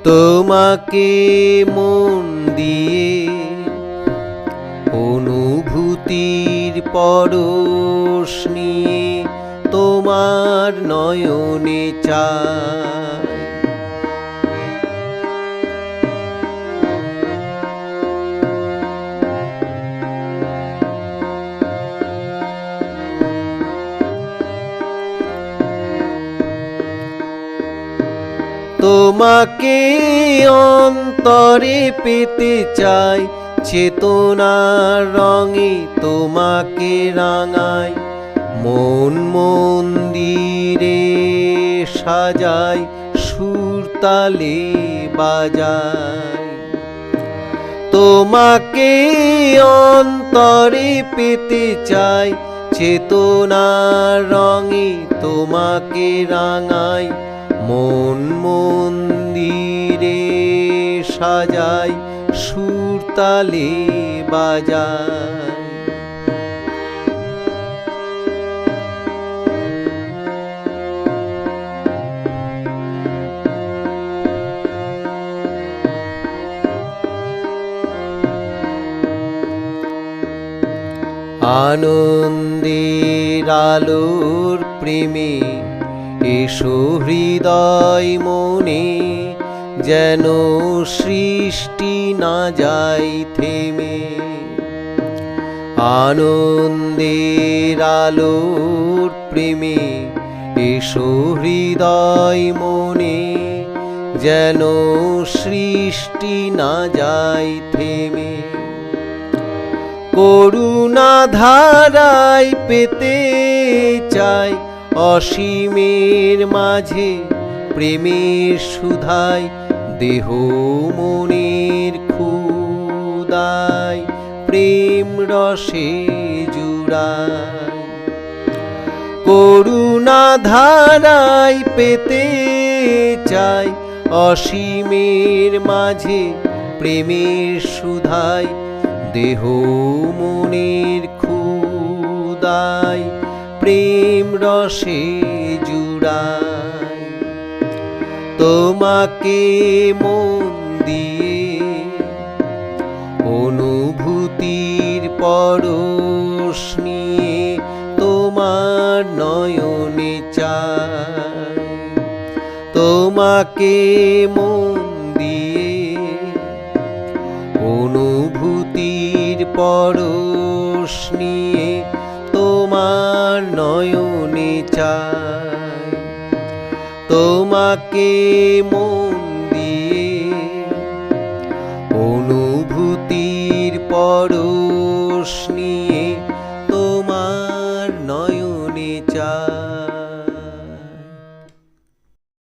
তোমাকে মন দিয়ে অনুভূতির পরশ নিয়ে তোমার নয়নে চাই। তোমাকে অন্তরে পেতে চাই, চেতনার রঙে তোমাকে রাঙাই, মন মন্দিরে সাজাই, সুরতালে বাজাই। তোমাকে অন্তরে পেতে চাই, চেতনার রঙে তোমাকে রাঙাই, মন মন্দিরে সাজাই, সুরতালে বাজাই। আনন্দের আলোর প্রেমে এসো হৃদয় মনে, যেন সৃষ্টি না যায় থেমে। আনন্দের আলোর প্রেমে এসো হৃদয় মনে, যেন সৃষ্টি না যায় থেমে। করুণা ধারায় পেতে চাই, অসীমের মাঝে প্রেমের সুধায়, দেহ মনের ক্ষুদায় প্রেম রসে জুড়ায়। করুণা ধারায় পেতে চাই, অসীমের মাঝে প্রেমের সুধায়, দেহ মনের ক্ষুদায় প্রেম রসে জুড়াই। তোমাকে মন দিয়ে অনুভূতির পরশ নিয়ে তোমার নয়নে চাই। তোমাকে মন দিয়ে অনুভূতির পরশ নিয়ে তোমার নয়নে চাই। তোমাকে মন দিয়ে অনুভূতির পরশ নিয়ে তোমার নয়নে চাই।